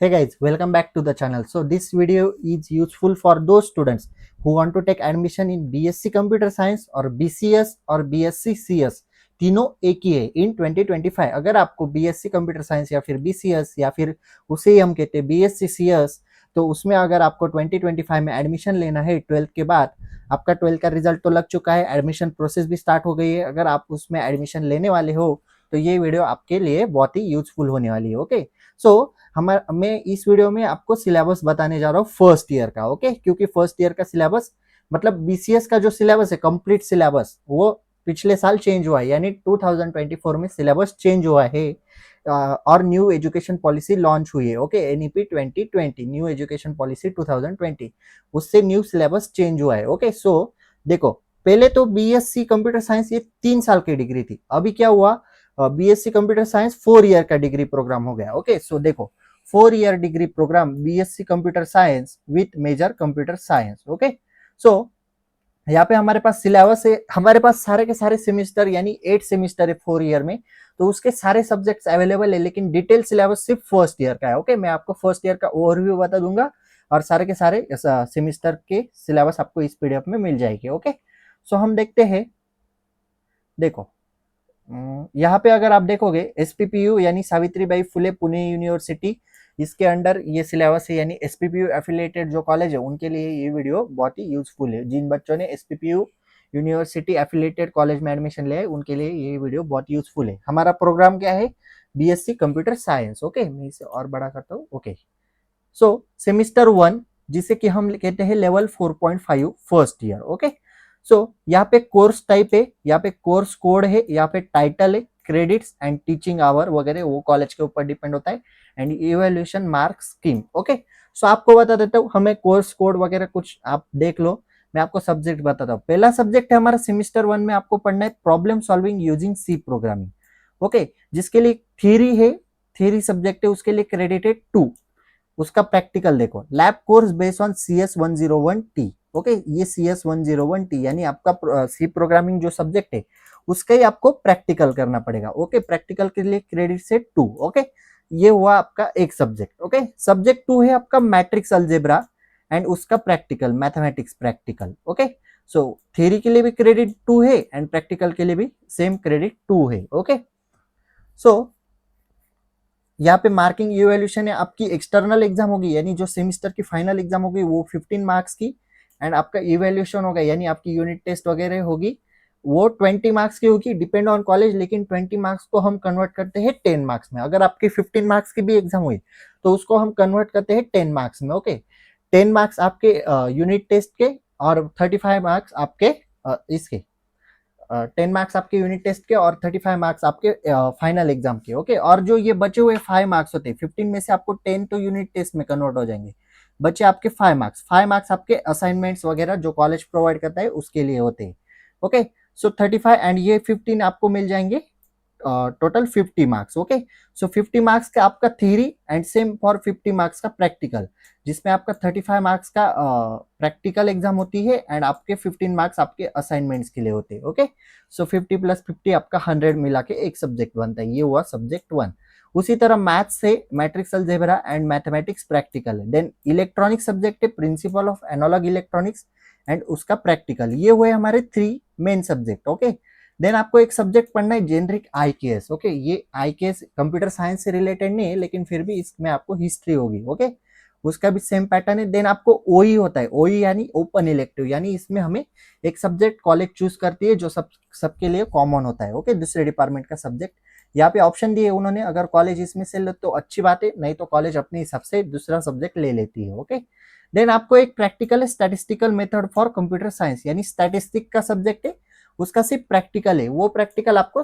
Hey guys, welcome back to the channel. So this video is useful for those students who want to take admission in BSc Computer Science और BCS और BSc CS तीनों एक ही है इन 2025। अगर आपको BSc Computer Science या फिर BCS या फिर उसे हम कहते हैं BSc CS, तो उसमें अगर आपको 2025 में एडमिशन लेना है 12th के बाद, आपका 12th का रिजल्ट तो लग चुका है, एडमिशन प्रोसेस भी स्टार्ट हो गई है। अगर आप उसमें एडमिशन लेने वाले हो तो ये वीडियो आपके लिए बहुत ही यूजफुल होने वाली है। ओके, सो मैं इस वीडियो में आपको सिलेबस बताने जा रहा हूँ फर्स्ट ईयर का। ओके, क्योंकि फर्स्ट ईयर का सिलेबस मतलब बीसीएस का जो सिलेबस है, कंप्लीट सिलेबस, वो पिछले साल चेंज हुआ है, यानी 2024 में सिलेबस चेंज हुआ है और न्यू एजुकेशन पॉलिसी लॉन्च हुई है। Okay, NEP 2020, new education policy 2020, उससे न्यू सिलेबस चेंज हुआ है। ओके, सो देखो, पहले तो बीएससी कंप्यूटर साइंस ये 3 साल की डिग्री थी, अभी क्या हुआ, बीएससी कंप्यूटर साइंस 4 ईयर का डिग्री प्रोग्राम हो गया। ओके, सो देखो, 4 year degree program BSc computer science with major computer science. Okay, so यहाँ पे हमारे पास सिलेबस है, हमारे पास सारे के सारे सेमिस्टर यानी 8 सेमिस्टर है 4 ईयर में, तो उसके सारे सब्जेक्ट्स अवेलेबल है, लेकिन डिटेल सिलेबस सिर्फ फर्स्ट ईयर का है। ओके, मैं आपको फर्स्ट ईयर का ओवरव्यू बता दूंगा और सारे के सारे सेमिस्टर के सिलेबस आपको इस पीडीएफ में मिल जाएगी। ओके, सो हम देखते हैं। देखो, यहाँ पे अगर आप देखोगे एसपीपीयू यानी सावित्रीबाई फुले पुणे यूनिवर्सिटी, इसके अंडर ये सिलेबस है, यानी एसपीपीयू एफिलिएटेड जो कॉलेज है उनके लिए ये वीडियो बहुत ही यूजफुल है। जिन बच्चों ने एसपीपीयू यूनिवर्सिटी एफिलिएटेड कॉलेज में एडमिशन लिया है उनके लिए ये वीडियो बहुत यूजफुल है। हमारा प्रोग्राम क्या है, बीएससी कंप्यूटर साइंस। ओके, मैं इसे और बड़ा करता हूँ। ओके, सो सेमिस्टर 1, जिसे कि हम कहते हैं level 4.5 first year. Okay, so यहाँ पे कोर्स टाइप है, यहाँ पे कोर्स कोड है, यहाँ पे टाइटल है, क्रेडिट्स एंड टीचिंग आवर वगैरह वो कॉलेज के ऊपर डिपेंड होता है, and evaluation mark scheme. Okay, so आपको बता देता हूँ, हमें कोर्स कोड वगैरह कुछ आप देख लो, मैं आपको सब्जेक्ट बताता हूँ। पहला सब्जेक्ट है हमारा सेमिस्टर 1 में आपको पढ़ना है problem solving using C programming. Okay, जिसके लिए थ्योरी है, थ्योरी सब्जेक्ट है, उसके लिए क्रेडिटेड 2। उसका प्रैक्टिकल देखो, lab course based on CS101T। Okay, ये CS101T यानी आपका सी प्रोग्रामिंग जो सब्जेक्ट है उसका ही आपको प्रैक्टिकल करना पड़ेगा। ओके, प्रैक्टिकल के लिए क्रेडिट से 2। ओके, ये हुआ आपका एक सब्जेक्ट। ओके, सब्जेक्ट 2 है आपका मैट्रिक्स अलजेब्रा एंड उसका प्रैक्टिकल मैथमेटिक्स प्रैक्टिकल। ओके, सो थ्योरी के लिए भी क्रेडिट 2 है एंड प्रैक्टिकल के लिए भी सेम क्रेडिट 2 है। ओके, सो यहाँ पे मार्किंग इवैल्यूएशन है, आपकी एक्सटर्नल एग्जाम होगी, यानी जो सेमिस्टर की फाइनल एग्जाम होगी वो 15 मार्क्स की, एंड आपका इवैल्यूएशन होगा यानी आपकी यूनिट टेस्ट वगैरह होगी, वो 20 मार्क्स की होगी, डिपेंड ऑन कॉलेज, लेकिन 20 मार्क्स को हम कन्वर्ट करते हैं 10 मार्क्स में। अगर आपकी 15 मार्क्स की भी एग्जाम हुई तो उसको हम कन्वर्ट करते हैं 10 मार्क्स में। ओके, 10 मार्क्स आपके यूनिट टेस्ट के और 35 मार्क्स आपके इसके 10 मार्क्स आपके यूनिट टेस्ट के और 35 मार्क्स आपके फाइनल एग्जाम के। ओके, और जो ये बचे हुए 5 मार्क्स होते हैं, 15 में से आपको 10 तो यूनिट टेस्ट में कन्वर्ट हो जाएंगे, बचे आपके 5 मार्क्स। 5 मार्क्स आपके असाइनमेंट्स वगैरह जो कॉलेज प्रोवाइड करता है उसके लिए होते हैं। ओके, सो 35 एंड ये 15 आपको मिल जाएंगे, टोटल 50 मार्क्स। ओके, सो 50 मार्क्स का आपका theory and same for 50 marks का प्रैक्टिकल, जिसमें आपका 35 मार्क्स का प्रैक्टिकल एग्जाम होती है एंड आपके 15 मार्क्स आपके असाइनमेंट्स के लिए होते हैं। ओके, सो 50 प्लस 50 आपका 100 मिला के एक सब्जेक्ट बनता है, ये हुआ सब्जेक्ट 1। उसी तरह मैथ्स से matrix algebra and mathematics practical है। देन इलेक्ट्रॉनिक्स सब्जेक्ट है principle of analog electronics and उसका प्रैक्टिकल। ये हुए हमारे 3 मेन सब्जेक्ट। ओके, देन आपको एक सब्जेक्ट पढ़ना है जेनरिक आईकेएस। ओके, ये आईकेएस कंप्यूटर साइंस से रिलेटेड नहीं है, लेकिन फिर भी इसमें आपको हिस्ट्री होगी। ओके, उसका भी सेम पैटर्न है। देन आपको ओई होता है, ओई यानी ओपन इलेक्टिव, यानी इसमें हमें एक सब्जेक्ट कॉलेज चूज करती है जो सबके लिए कॉमन होता है। ओके, दूसरे डिपार्टमेंट का सब्जेक्ट यहाँ पे ऑप्शन दिए उन्होंने, अगर कॉलेज इसमें से ले तो अच्छी बात है, नहीं तो कॉलेज अपने हिसाब से दूसरा सब्जेक्ट ले लेती है। ओके, देन आपको एक प्रैक्टिकल है statistical method for computer science, यानी स्टैटिस्टिक का सब्जेक्ट है, उसका सिर्फ प्रैक्टिकल है। वो प्रैक्टिकल आपको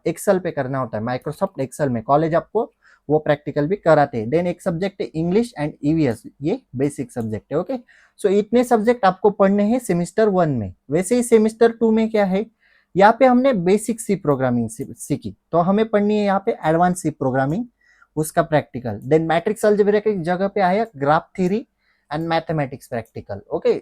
एक्सेल पे करना होता है, माइक्रोसॉफ्ट एक्सेल में कॉलेज आपको वो प्रैक्टिकल भी कराते हैं। देन एक सब्जेक्ट है इंग्लिश एंड ईवीएस, ये बेसिक सब्जेक्ट है। ओके, सो इतने सब्जेक्ट आपको पढ़ने हैं सेमिस्टर 1 में। वैसे ही सेमिस्टर 2 में क्या है, यहाँ पे हमने बेसिक सी प्रोग्रामिंग सीखी, तो हमें पढ़नी है यहाँ पे एडवांस सी प्रोग्रामिंग, उसका प्रैक्टिकल। देन मैट्रिक्स अलजेब्रा की जगह पे आया graph theory and mathematics practical. Okay,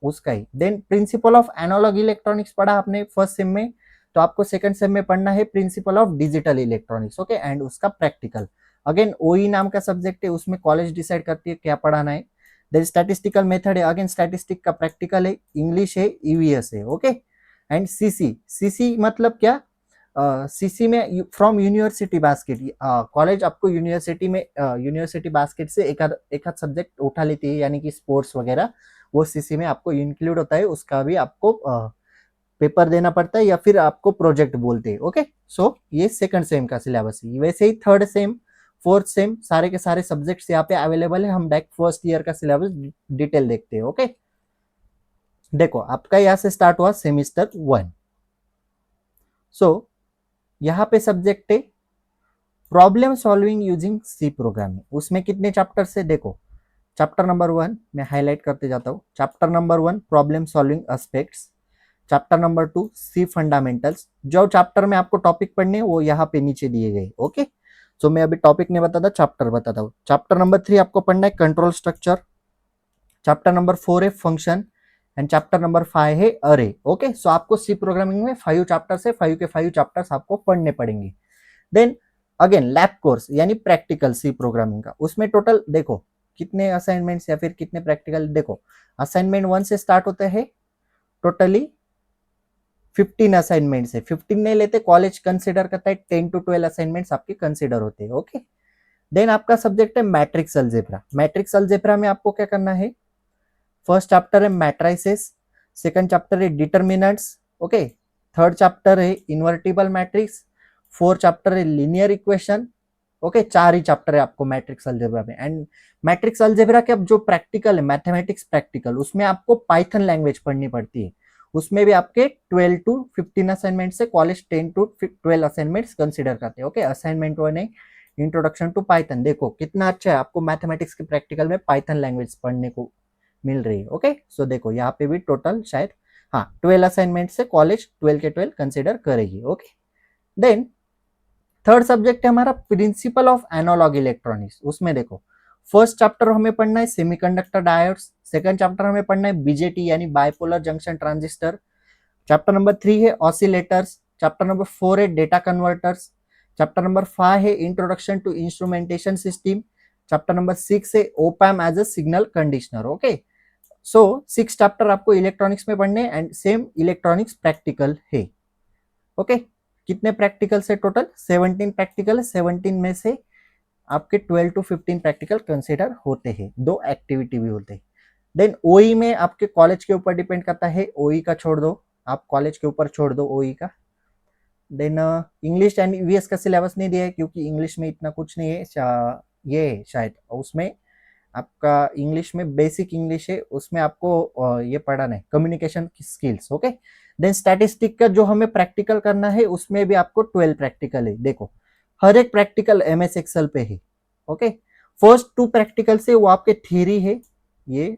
उसका ही। Then principle of analog electronics पढ़ा आपने फर्स्ट सेम में, तो आपको सेकंड सेम में पढ़ना है principle of digital electronics. Okay, and उसका प्रैक्टिकल। अगेन ओई नाम का सब्जेक्ट है, उसमें कॉलेज डिसाइड करती है क्या पढ़ाना है। देन स्टैटिस्टिकल मेथड है, अगेन स्टैटिस्टिक का प्रैक्टिकल है, इंग्लिश है, ईवीएस है, ओके। एंड सीसी, सीसी मतलब क्या, सीसी में फ्रॉम यूनिवर्सिटी बास्केट, कॉलेज आपको यूनिवर्सिटी में यूनिवर्सिटी बास्केट से एक आध सब्जेक्ट उठा लेती है, यानी कि स्पोर्ट्स वगैरह, वो सीसी में आपको इंक्लूड होता है, उसका भी आपको पेपर देना पड़ता है या फिर आपको प्रोजेक्ट बोलते हैं, ओके। सो ये सेकंड सेम का सिलेबस है। वैसे ही थर्ड सेम, फोर्थ सेम, सारे के सारे सब्जेक्ट्स यहाँ पे अवेलेबल है। हम डायरेक्ट फर्स्ट ईयर का सिलेबस डिटेल देखते हैं, ओके। देखो आपका यहाँ से स्टार्ट हुआ सेमिस्टर 1। सो यहाँ पे सब्जेक्ट है problem solving using C programming. उसमें कितने चैप्टर से, देखो चैप्टर नंबर 1 मैं हाईलाइट करते जाता हूँ। Chapter number 1 problem solving aspects, chapter number 2 सी फंडामेंटल्स। जो चैप्टर में आपको टॉपिक पढ़ने हैं वो यहाँ पे नीचे दिए गए, ओके। सो मैं अभी टॉपिक नहीं बताता, चैप्टर बताता हूँ। चैप्टर नंबर 3 आपको पढ़ना है कंट्रोल स्ट्रक्चर, चैप्टर नंबर 4 है फंक्शन, एंड चैप्टर नंबर 5 है अरे, ओके। सो आपको सी प्रोग्रामिंग में 5 चैप्टर्स है, 5 के 5 चैप्टर्स आपको पढ़ने पड़ेंगे। देन अगेन लैब कोर्स यानी प्रैक्टिकल सी प्रोग्रामिंग का, उसमें टोटल देखो कितने असाइनमेंट्स या फिर कितने प्रैक्टिकल, देखो असाइनमेंट 1 से स्टार्ट होते हैं, टोटली 15 असाइनमेंट्स है। 15 नहीं लेते, कॉलेज कंसिडर करता है 10 to 12 असाइनमेंट्स आपके कंसिडर होते हैं, ओके। देन आपका सब्जेक्ट है मैट्रिक्स अलजेब्रा। मैट्रिक्स अलजेब्रा में आपको क्या करना है, फर्स्ट चैप्टर है मैट्राइसेस, सेकंड चैप्टर है डिटर्मिनेंट्स, ओके। थर्ड चैप्टर है इन्वर्टिबल मैट्रिक्स, फोर्थ चैप्टर है लीनियर इक्वेशन, ओके। 4 ही चैप्टर है आपको मैट्रिक्स अलजेब्रा में। एंड मैट्रिक्स अलजेब्रा के अब जो प्रैक्टिकल है, मैथमेटिक्स प्रैक्टिकल, उसमें आपको पाइथन लैंग्वेज पढ़नी पड़ती है। उसमें भी आपके 12 to 15 असाइनमेंट से कॉलेज 10 to 12 असाइनमेंट्स कंसिडर करते हैं, ओके। असाइनमेंट 1 है इंट्रोडक्शन टू पाइथन। देखो कितना अच्छा है, आपको मैथमेटिक्स के प्रैक्टिकल में पाइथन लैंग्वेज पढ़ने को मिल रही है, ओके। सो देखो यहाँ पे भी टोटल शायद, हाँ 12 असाइनमेंट से कॉलेज 12 के 12 कंसिडर करेगी, ओके। देन थर्ड सब्जेक्ट है हमारा प्रिंसिपल ऑफ एनालॉग इलेक्ट्रॉनिक्स। उसमें देखो फर्स्ट चैप्टर हमें पढ़ना है सेमीकंडक्टर डायोड्स, सेकंड चैप्टर हमें पढ़ना है बीजेटी यानी bipolar junction transistor, chapter number 3 है ऑसिलेटर्स, चैप्टर नंबर 4 है डेटा कन्वर्टर्स, चैप्टर नंबर 5 है introduction to instrumentation system, chapter number 6 है opamp as a signal conditioner, okay. So 6 chapter आपको electronics में पढ़ने एंड सेम इलेक्ट्रॉनिक्स प्रैक्टिकल है, okay. कितने practical से, टोटल 17 प्रैक्टिकल है। 17 में से आपके 12 to 15 प्रैक्टिकल कंसिडर होते हैं, 2 एक्टिविटी भी होते हैं। देन ओई में आपके कॉलेज के ऊपर डिपेंड करता है, ओई का छोड़ दो, आप कॉलेज के ऊपर छोड़ दो ओई का। देन इंग्लिश एंड ईवीएस का सिलेबस नहीं दिया है क्योंकि इंग्लिश में इतना कुछ नहीं है, ये शायद उसमें आपका इंग्लिश में बेसिक इंग्लिश है, उसमें आपको ये पढ़ाना है communication skills, okay. Then statistic का जो हमें प्रैक्टिकल करना है उसमें भी आपको 12 प्रैक्टिकल है। देखो हर एक प्रैक्टिकल एमएस एक्सेल पे है, ओके। फर्स्ट 2 प्रैक्टिकल से वो आपके थ्योरी है, ये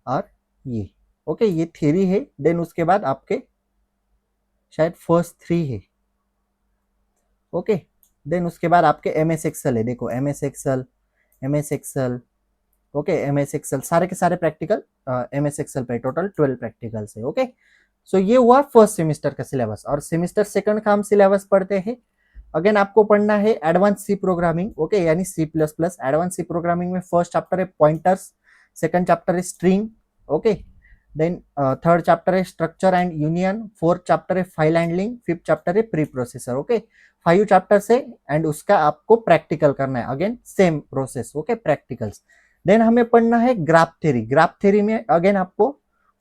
और ये, ओके, ये थ्योरी है। देन उसके बाद आपके शायद फर्स्ट 3 है, ओके। देन उसके बाद आपके एमएस एक्सेल है, देखो MS Excel, MS Excel, okay, MS Excel, सारे के सारे प्रैक्टिकल एमएस एक्सेल पे, टोटल 12 प्रैक्टिकल्स है, ओके। सो ये हुआ फर्स्ट सेमेस्टर का सिलेबस। और सेमेस्टर सेकंड का हम सिलेबस पढ़ते हैं। अगेन आपको पढ़ना है एडवांस सी प्रोग्रामिंग, ओके, यानी C plus plus. Advance C programming में फर्स्ट चैप्टर है पॉइंटर्स, सेकंड चैप्टर है string, okay. Then third chapter है structure and union, fourth chapter है फाइल हैंडलिंग, फिफ्थ चैप्टर है प्री प्रोसेसर, ओके। 5 चैप्टर से and उसका आपको प्रैक्टिकल करना है, again same process, okay, practicals. Then हमें पढ़ना है ग्राफ थ्योरी। ग्राफ थ्योरी में अगेन आपको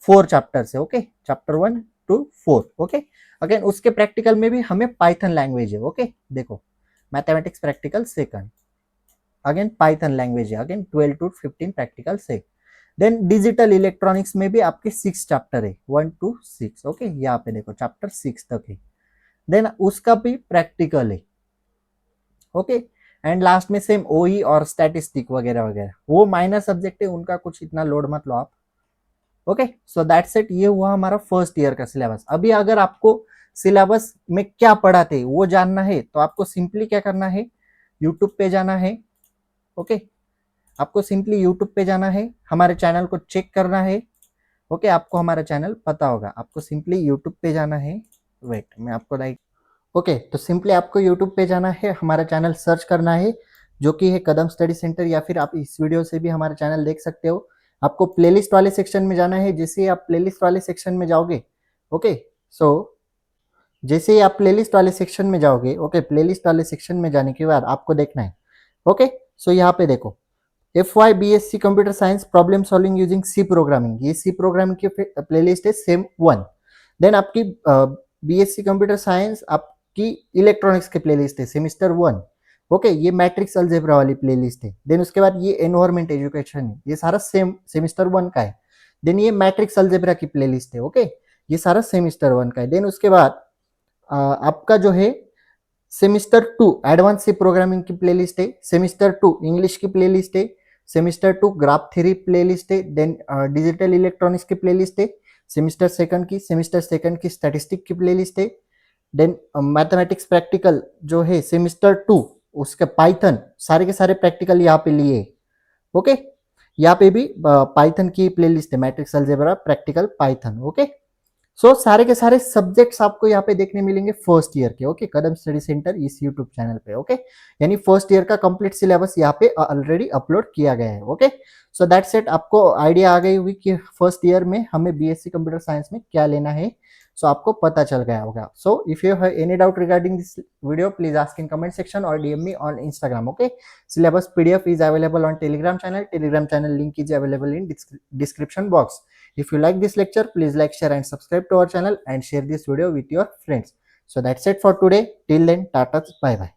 4 चैप्टर्स है, okay, chapter 1 to 4, okay. Again उसके प्रैक्टिकल में भी हमें पाइथन लैंग्वेज है, ओके। देखो mathematics practical second, again Python language है, अगेन 12 to 15 प्रैक्टिकल से। देन डिजिटल इलेक्ट्रॉनिक्स में भी आपके 6 चैप्टर है, 1 to 6, ओके। यहाँ पे देखो चैप्टर 6 तक है। देन उसका भी प्रैक्टिकल है, ओके। एंड लास्ट में सेम ओई और स्टैटिस्टिक वगैरह वगैरह, वो माइनर सब्जेक्ट है, उनका कुछ इतना लोड मत लो आप, ओके। सो दैट्स इट, ये हुआ हमारा फर्स्ट ईयर का सिलेबस। अभी अगर आपको सिलेबस में क्या पढ़ाते वो जानना है तो आपको सिंपली क्या करना है, यूट्यूब पे जाना है, ओके। आपको सिंपली यूट्यूब पे जाना है, हमारे चैनल को चेक करना है, ओके। आपको हमारा चैनल पता होगा, आपको सिंपली यूट्यूब पे जाना है। वेट मैं आपको लाइक, ओके, तो सिंपली आपको यूट्यूब पे जाना है, हमारा चैनल सर्च करना है, जो कि है कदम स्टडी सेंटर, या फिर आप इस वीडियो से भी हमारा चैनल देख सकते हो। आपको प्लेलिस्ट वाले सेक्शन में जाना है। जैसे ही आप प्लेलिस्ट वाले सेक्शन में जाओगे, ओके, सो जैसे ही आप प्लेलिस्ट वाले सेक्शन में जाओगे, ओके, प्लेलिस्ट वाले सेक्शन में जाने के बाद आपको देखना है, ओके, सो यहाँ पे देखो FY BSc computer science problem solving using C programming, ये सी प्रोग्रामिंग की प्लेलिस्ट है सेम 1। देन आपकी BSc कंप्यूटर साइंस आपकी इलेक्ट्रॉनिक्स की प्लेलिस्ट है सेमिस्टर 1, ओके, ये मैट्रिक्स अलजेब्रा वाली प्लेलिस्ट है। देन उसके बाद ये एनवायरमेंट एजुकेशन है, ये सारा सेम सेमिस्टर 1 का है। देन ये मैट्रिक्स अलजेब्रा की प्लेलिस्ट है, ओके, ये सारा सेमिस्टर 1 का है। देन उसके बाद आपका जो है सेमिस्टर 2 एडवांस सी प्रोग्रामिंग की प्लेलिस्ट है, सेमिस्टर 2 इंग्लिश की प्लेलिस्ट है, सेमिस्टर 2 ग्राफ थ्योरी प्लेलिस्ट है, देन डिजिटल इलेक्ट्रॉनिक्स की प्लेलिस्ट है, सेमिस्टर सेकंड की स्टैटिस्टिक की प्लेलिस्ट है। देन मैथमेटिक्स प्रैक्टिकल जो है सेमिस्टर 2, उसका पाइथन सारे के सारे प्रैक्टिकल यहाँ पे लिए, ओके, यहाँ पे भी पाइथन की प्लेलिस्ट है, matrix algebra practical Python, okay. So सारे के सारे सब्जेक्ट्स आपको यहाँ पे देखने मिलेंगे फर्स्ट ईयर के, ओके, कदम स्टडी सेंटर इस यूट्यूब चैनल पे, ओके, यानी फर्स्ट ईयर का कंप्लीट सिलेबस यहाँ पे ऑलरेडी अपलोड किया गया है, ओके। सो दैट्स इट, आपको आइडिया आ गई हुई कि फर्स्ट ईयर में हमें BSc कंप्यूटर साइंस में क्या लेना है। सो आपको पता चल गया होगा। So if you have any doubt regarding this video, please ask in comment section और DM me on Instagram, okay. Syllabus PDF is available on Telegram channel. Telegram channel link is available in description box. If you like this lecture, please like, share and subscribe to our channel and share this video with your friends. So that's it for today. Till then, tata, bye bye.